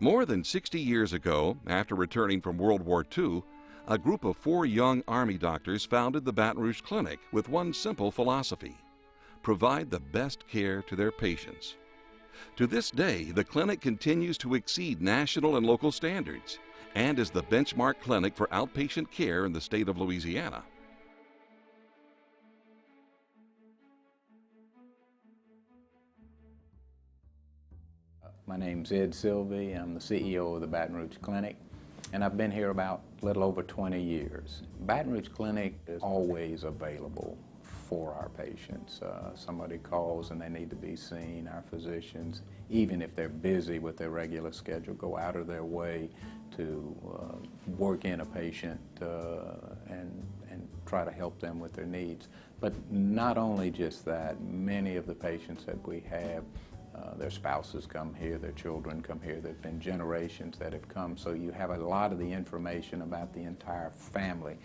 More than 60 years ago, after returning from World War II, a group of 4 young Army doctors founded the Baton Rouge Clinic with one simple philosophy: provide the best care to their patients. To this day, the clinic continues to exceed national and local standards and is the benchmark clinic for outpatient care in the state of Louisiana. My name's Ed Silvey. I'm the CEO of the Baton Rouge Clinic, and I've been here about a little over 20 years. Baton Rouge Clinic is always available for our patients. Somebody calls and they need to be seen. Our physicians, even if they're busy with their regular schedule, go out of their way to work in a patient and try to help them with their needs. But not only just that, many of the patients that we have, their spouses come here, their children come here. There have been generations that have come, so you have a lot of the information about the entire family,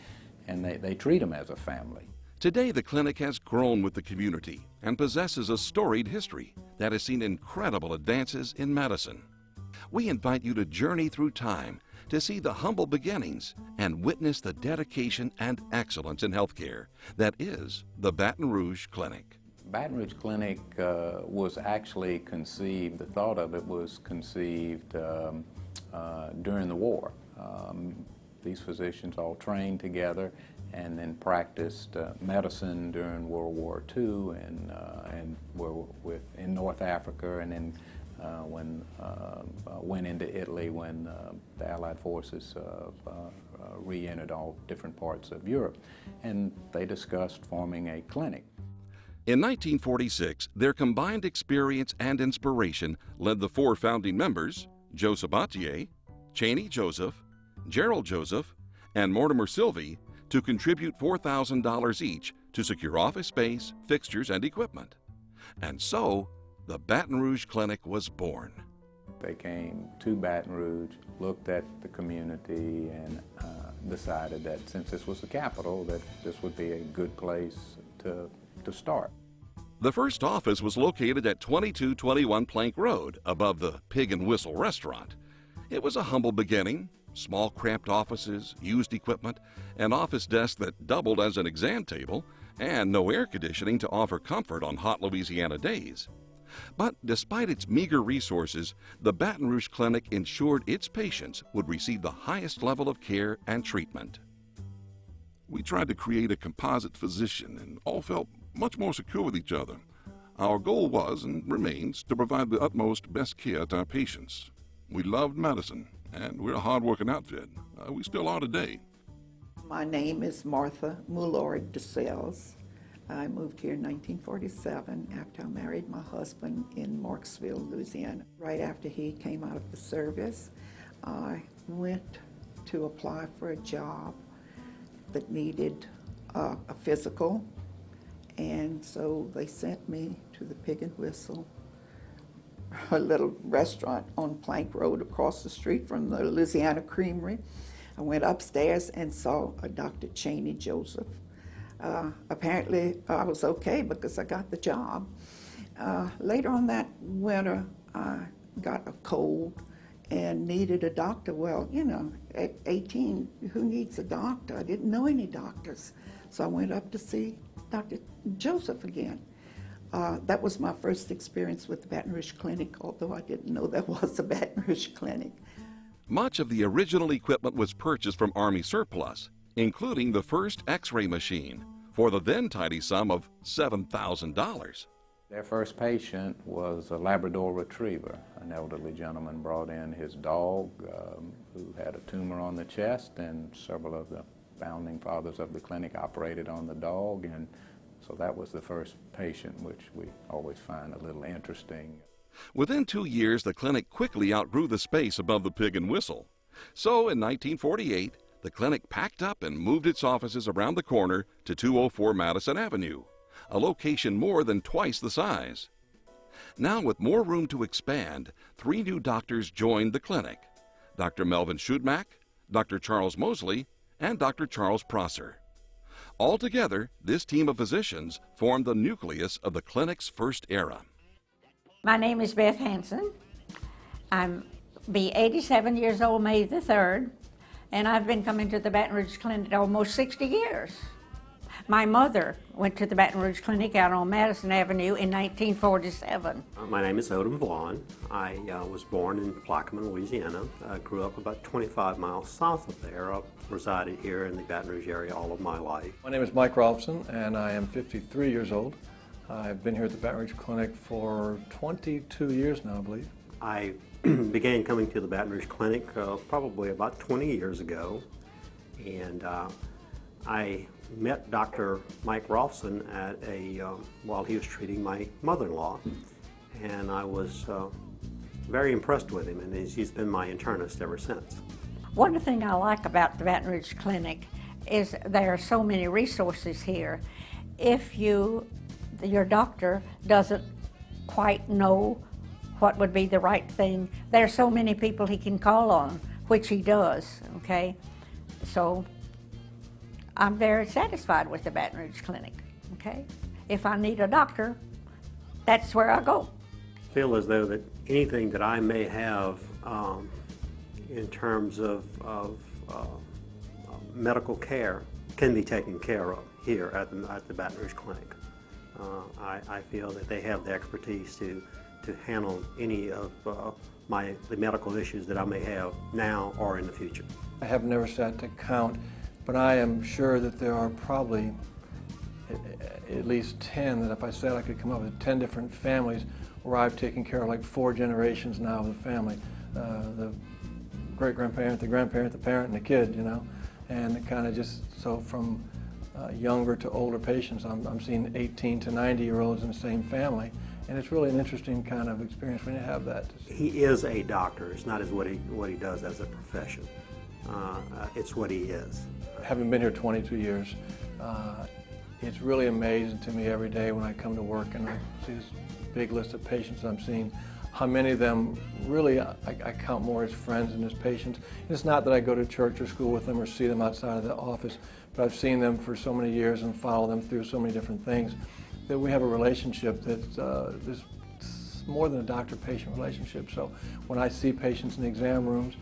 and they treat them as a family. Today, the clinic has grown with the community and possesses a storied history that has seen incredible advances in medicine. We invite you to journey through time to see the humble beginnings and witness the dedication and excellence in healthcare that is the Baton Rouge Clinic. Baton Rouge Clinic was actually conceived, the thought of it was conceived during the war. These physicians all trained together and then practiced medicine during World War II and were in North Africa, and then went into Italy when the Allied forces re-entered all different parts of Europe. And they discussed forming a clinic. In 1946, their combined experience and inspiration led the 4 founding members, Joe Sabatier, Cheney Joseph, Gerald Joseph, and Mortimer Silvey, to contribute $4,000 each to secure office space, fixtures, and equipment. And so, the Baton Rouge Clinic was born. They came to Baton Rouge, looked at the community, and decided that since this was the capital, that this would be a good place to start. The first office was located at 2221 Plank Road, above the Pig and Whistle restaurant. It was a humble beginning: small cramped offices, used equipment, an office desk that doubled as an exam table, and no air conditioning to offer comfort on hot Louisiana days. But despite its meager resources, the Baton Rouge Clinic ensured its patients would receive the highest level of care and treatment. We tried to create a composite physician and all felt much more secure with each other. Our goal was and remains to provide the utmost best care to our patients. We loved medicine, and we're a hard-working outfit. We still are today. My name is Martha Malloy Desales. I moved here in 1947 after I married my husband in Marksville, Louisiana. Right after he came out of the service, I went to apply for a job that needed a physical, and so they sent me to the Pig and Whistle, a little restaurant on Plank Road across the street from the Louisiana Creamery. I went upstairs and saw a Dr. Cheney Joseph. Apparently I was okay because I got the job. Later on that winter, I got a cold and needed a doctor. Well, you know, at 18, who needs a doctor? I didn't know any doctors. So I went up to see Dr. Joseph again. That was my first experience with the Baton Rouge Clinic, although I didn't know there was a Baton Rouge Clinic. Much of the original equipment was purchased from Army surplus, including the first X-ray machine, for the then tidy sum of $7,000. Their first patient was a Labrador Retriever. An elderly gentleman brought in his dog who had a tumor on the chest, and several of the founding fathers of the clinic operated on the dog, and so that was the first patient, which we always find a little interesting. Within 2 years, the clinic quickly outgrew the space above the Pig and Whistle. So in 1948, the clinic packed up and moved its offices around the corner to 204 Madison Avenue, a location more than twice the size. Now, with more room to expand, 3 new doctors joined the clinic: Dr. Melvin Schudmack, Dr. Charles Mosley, and Dr. Charles Prosser. Altogether, this team of physicians formed the nucleus of the clinic's first era. My name is Bert Hanson. I'm be 87 years old May the 3rd, and I've been coming to the Baton Rouge Clinic almost 60 years. My mother went to the Baton Rouge Clinic out on Madison Avenue in 1947. My name is Odom Vaughn. I was born in Plaquemine, Louisiana. I grew up about 25 miles south of there. I've resided here in the Baton Rouge area all of my life. My name is Mike Rolfson, and I am 53 years old. I've been here at the Baton Rouge Clinic for 22 years now, I believe. I began coming to the Baton Rouge Clinic probably about 20 years ago, and I met Dr. Mike Rolfson at while he was treating my mother-in-law, and I was very impressed with him, and he's been my internist ever since. One thing I like about the Baton Rouge Clinic is there are so many resources here. If your doctor doesn't quite know what would be the right thing, there are so many people he can call on, which he does, okay? So I'm very satisfied with the Baton Rouge Clinic, okay? If I need a doctor, that's where I go. I feel as though that anything that I may have in terms of medical care can be taken care of here at the Baton Rouge Clinic. I feel that they have the expertise to handle any of the medical issues that I may have now or in the future. I have never sat to count, but I am sure that there are probably at least 10 that if I said I could come up with 10 different families where I've taken care of like 4 generations now of the family. The great-grandparent, the grandparent, the parent, and the kid, you know, and it kind of just, so from younger to older patients, I'm seeing 18 to 90-year-olds in the same family, and it's really an interesting kind of experience when you have that. He is a doctor. It's not as what he does as a profession. It's what he is. Having been here 22 years, it's really amazing to me every day when I come to work and I see this big list of patients I'm seeing, how many of them really I count more as friends than as patients. It's not that I go to church or school with them or see them outside of the office, but I've seen them for so many years and follow them through so many different things that we have a relationship that's more than a doctor-patient relationship. So when I see patients in the exam rooms,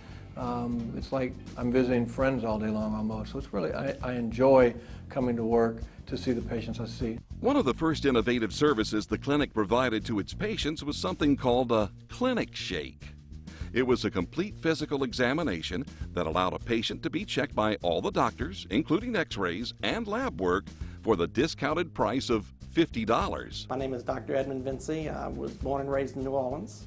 it's like I'm visiting friends all day long almost. So it's really, I enjoy coming to work to see the patients I see. One of the first innovative services the clinic provided to its patients was something called a clinic shake. It was a complete physical examination that allowed a patient to be checked by all the doctors, including x-rays and lab work, for the discounted price of $50. My name is Dr. Edmund Vince. I was born and raised in New Orleans.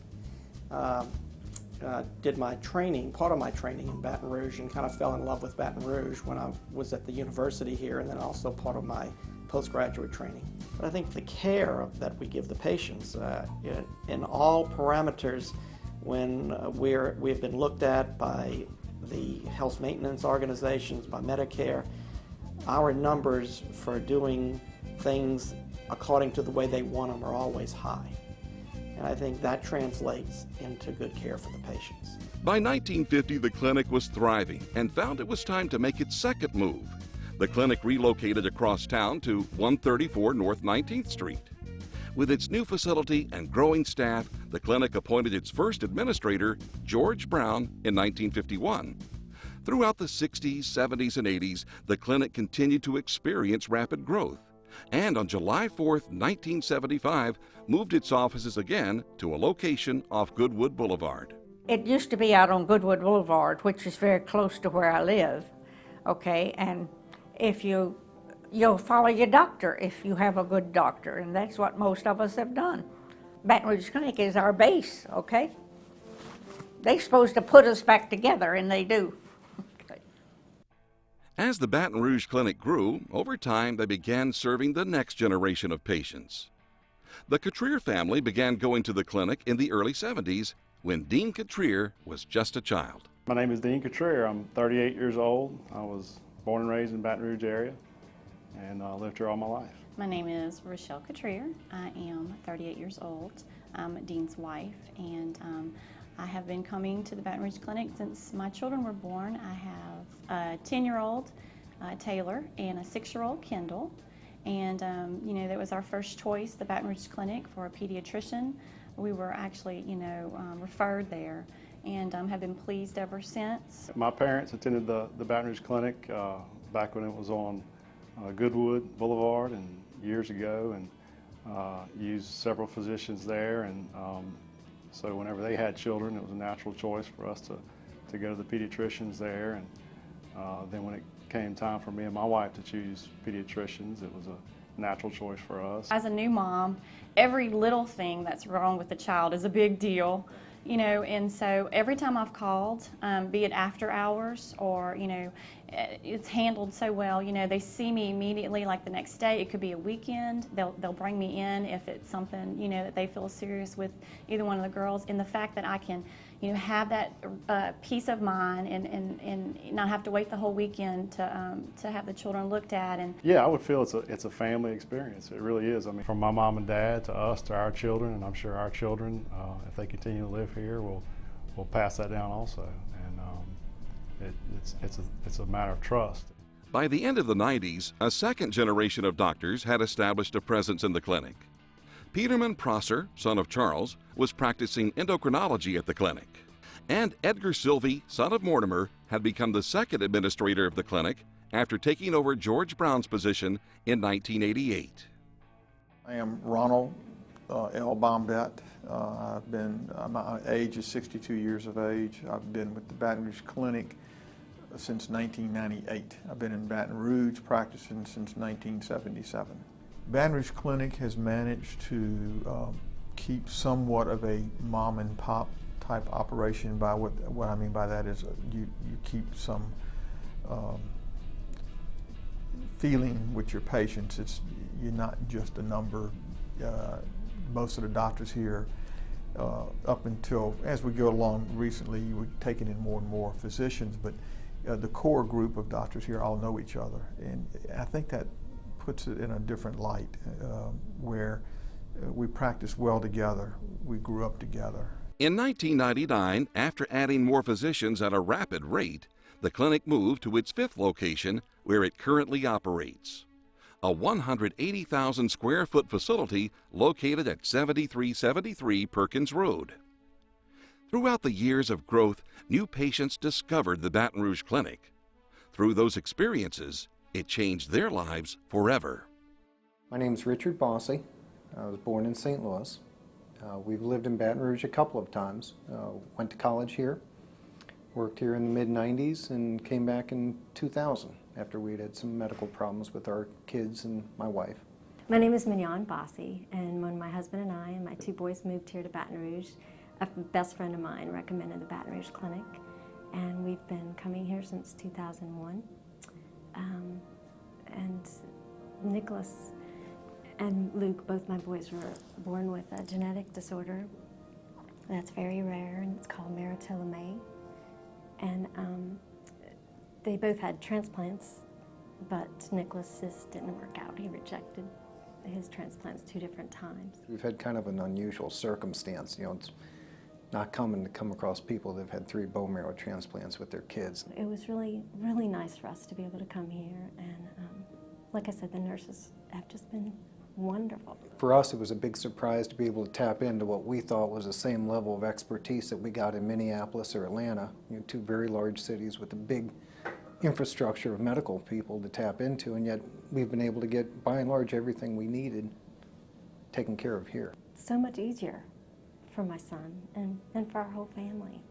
Did my training, part of my training in Baton Rouge, and kind of fell in love with Baton Rouge when I was at the university here, and then also part of my postgraduate training. But I think the care that we give the patients in all parameters, when we've been looked at by the health maintenance organizations, by Medicare, our numbers for doing things according to the way they want them are always high. And I think that translates into good care for the patients. By 1950, the clinic was thriving and found it was time to make its second move. The clinic relocated across town to 134 North 19th Street. With its new facility and growing staff, the clinic appointed its first administrator, George Brown, in 1951. Throughout the 60s, 70s, and 80s, the clinic continued to experience rapid growth, and on July 4th, 1975, moved its offices again to a location off Goodwood Boulevard. It used to be out on Goodwood Boulevard, which is very close to where I live, okay? And if you'll follow your doctor if you have a good doctor, and that's what most of us have done. Baton Rouge Clinic is our base, okay? They're supposed to put us back together, and they do. As the Baton Rouge Clinic grew, over time they began serving the next generation of patients. The Catrier family began going to the clinic in the early 70s when Dean Catrier was just a child. My name is Dean Catrier. I'm 38 years old. I was born and raised in Baton Rouge area and lived here all my life. My name is Rochelle Catrier. I am 38 years old. I'm Dean's wife, and I have been coming to the Baton Rouge Clinic since my children were born. I have a 10-year-old Taylor and a 6-year-old Kendall. And that was our first choice, the Baton Rouge Clinic, for a pediatrician. We were actually, referred there. and have been pleased ever since. My parents attended the Baton Rouge Clinic back when it was on Goodwood Boulevard and years ago, and used several physicians there, and so whenever they had children, it was a natural choice for us to go to the pediatricians there, and then when it came time for me and my wife to choose pediatricians, it was a natural choice for us. As a new mom, every little thing that's wrong with the child is a big deal, you know, and so every time I've called, be it after hours or, you know, it's handled so well. You know, they see me immediately, like the next day. It could be a weekend. They'll bring me in if it's something, you know, that they feel serious with either one of the girls. And the fact that I can, you know, have that peace of mind and not have to wait the whole weekend to have the children looked at. And yeah, I would feel it's a family experience. It really is. I mean, from my mom and dad to us to our children, and I'm sure our children, if they continue to live here, will pass that down also. And it's a matter of trust. By the end of the 90s, a second generation of doctors had established a presence in the clinic. Peterman Prosser, son of Charles, was practicing endocrinology at the clinic. And Edgar Silvey, son of Mortimer, had become the second administrator of the clinic after taking over George Brown's position in 1988. I am Ronald L. Bombett. My age is 62 years of age. I've been with the Baton Rouge Clinic since 1998. I've been in Baton Rouge practicing since 1977. Baton Rouge Clinic has managed to keep somewhat of a mom and pop type operation. By what I mean by that is you keep some feeling with your patients. You're not just a number. Most of the doctors here, up until as we go along recently, you were taking in more and more physicians, but the core group of doctors here all know each other, and I think that puts it in a different light, where we practice well together, we grew up together. In 1999, after adding more physicians at a rapid rate, the clinic moved to its fifth location, where it currently operates. A 180,000 square foot facility located at 7373 Perkins Road. Throughout the years of growth, new patients discovered the Baton Rouge Clinic. Through those experiences, it changed their lives forever. My name is Richard Bossy. I was born in St. Louis. We've lived in Baton Rouge a couple of times. Went to college here, worked here in the mid-90s, and came back in 2000 after we'd had some medical problems with our kids and my wife. My name is Mignon Bossy, and when my husband and I and my two boys moved here to Baton Rouge, a best friend of mine recommended the Baton Rouge Clinic, and we've been coming here since 2001. And Nicholas and Luke, both my boys, were born with a genetic disorder that's very rare, and it's called meritillomate. And they both had transplants, but Nicholas's didn't work out. He rejected his transplants 2 different times. We've had kind of an unusual circumstance. You know, it's not common to come across people that have had 3 bone marrow transplants with their kids. It was really, really nice for us to be able to come here, and like I said, the nurses have just been wonderful. For us, it was a big surprise to be able to tap into what we thought was the same level of expertise that we got in Minneapolis or Atlanta, 2 very large cities with a big infrastructure of medical people to tap into, and yet we've been able to get, by and large, everything we needed taken care of here. So much easier for my son and for our whole family.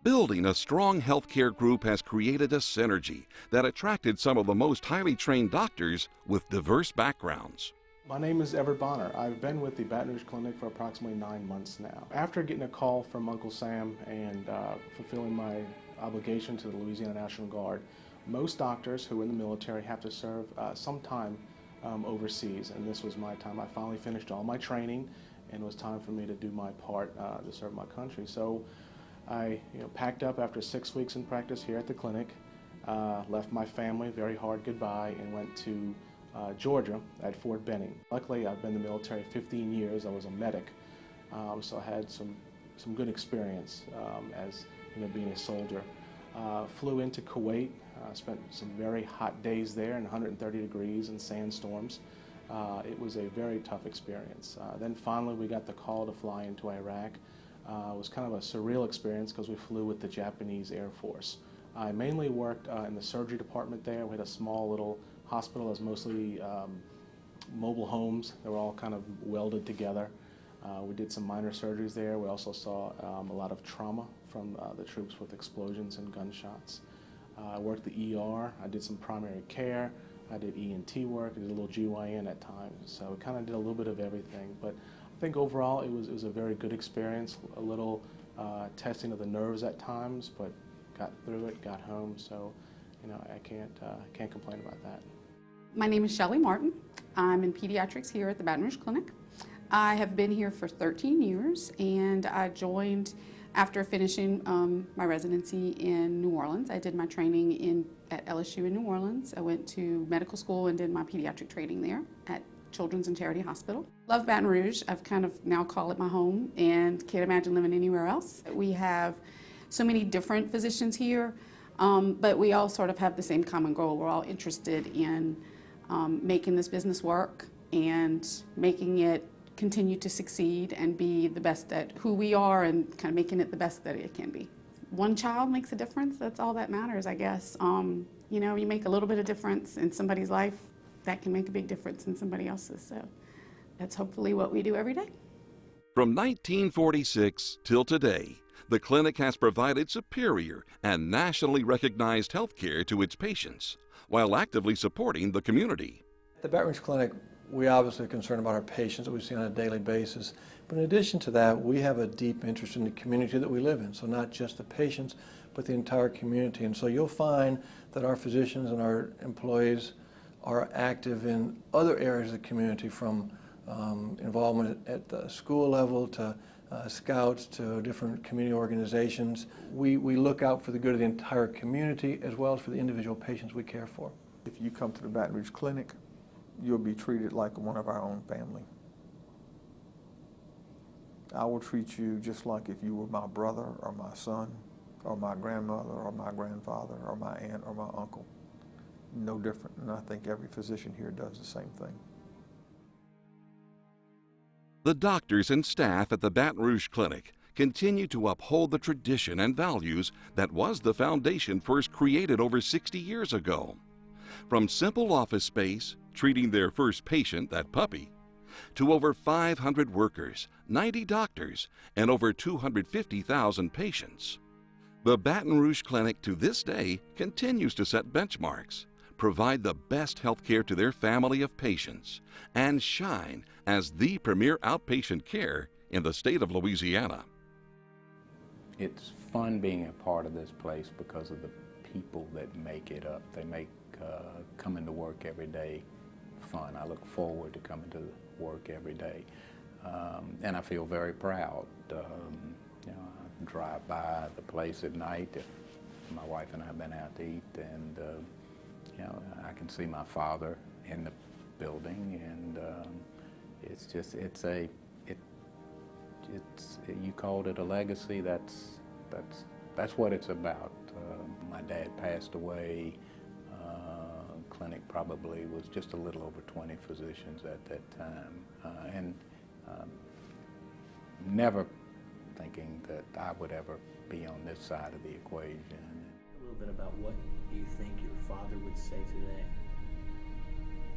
Building a strong healthcare group has created a synergy that attracted some of the most highly trained doctors with diverse backgrounds. My name is Everett Bonner. I've been with the Baton Rouge Clinic for approximately 9 months now. After getting a call from Uncle Sam and fulfilling my obligation to the Louisiana National Guard, most doctors who are in the military have to serve some time overseas, and this was my time. I finally finished all my training, and it was time for me to do my part to serve my country. So I packed up after 6 weeks in practice here at the clinic, left my family, very hard goodbye, and went to Georgia at Fort Benning. Luckily, I've been in the military 15 years. I was a medic, so I had some good experience as being a soldier. Flew into Kuwait, spent some very hot days there in 130 degrees and sandstorms. It was a very tough experience. Then finally we got the call to fly into Iraq. It was kind of a surreal experience because we flew with the Japanese Air Force. I mainly worked in the surgery department there. We had a small little hospital that was mostly mobile homes. They were all kind of welded together. We did some minor surgeries there. We also saw a lot of trauma from the troops with explosions and gunshots. I worked the ER. I did some primary care. I did ENT work. I did a little GYN at times. So we kind of did a little bit of everything. But I think overall it was a very good experience. A little testing of the nerves at times, but got through it, got home. So, you know, I can't complain about that. My name is Shelley Martin. I'm in pediatrics here at the Baton Rouge Clinic. I have been here for 13 years, and I joined after finishing my residency in New Orleans. I did my training at LSU in New Orleans. I went to medical school and did my pediatric training there at Children's and Charity Hospital. Love Baton Rouge. I've kind of now call it my home and can't imagine living anywhere else. We have so many different physicians here, but we all sort of have the same common goal. We're all interested in making this business work and making it continue to succeed and be the best at who we are and kind of making it the best that it can be. One child makes a difference. That's all that matters, I guess. You know, you make a little bit of difference in somebody's life, that can make a big difference in somebody else's. So that's hopefully what we do every day. From 1946 till today, the clinic has provided superior and nationally recognized health care to its patients while actively supporting the community. At the Baton Rouge Clinic, we obviously are concerned about our patients that we see on a daily basis. But in addition to that, we have a deep interest in the community that we live in. So not just the patients, but the entire community. And so you'll find that our physicians and our employees are active in other areas of the community, from involvement at the school level to scouts to different community organizations. We look out for the good of the entire community as well as for the individual patients we care for. If you come to the Baton Rouge Clinic, you'll be treated like one of our own family. I will treat you just like if you were my brother or my son or my grandmother or my grandfather or my aunt or my uncle. No different, and I think every physician here does the same thing. The doctors and staff at the Baton Rouge Clinic continue to uphold the tradition and values that was the foundation first created over 60 years ago. From simple office space, treating their first patient, that puppy, to over 500 workers, 90 doctors, and over 250,000 patients. The Baton Rouge Clinic to this day continues to set benchmarks, provide the best health care to their family of patients, and shine as the premier outpatient care in the state of Louisiana. It's fun being a part of this place because of the people that make it up. They make coming to work every day fun. I look forward to coming to work every day, and I feel very proud. You know, I drive by the place at night if my wife and I have been out to eat, and you know, I can see my father in the building, and it's just you called it a legacy. That's what it's about. My dad passed away. Clinic probably was just a little over 20 physicians at that time, and never thinking that I would ever be on this side of the equation. A little bit about what you think your father would say today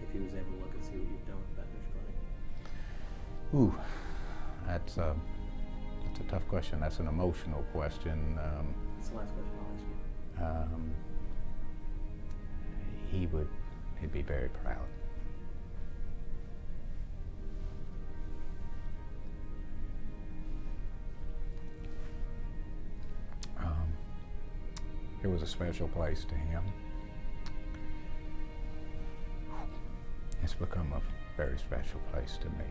if he was able to look and see what you've done with Baton Rouge Clinic. Ooh, that's a tough question. That's an emotional question. That's the last question I'll ask you. He'd be very proud. It was a special place to him. It's become a very special place to me.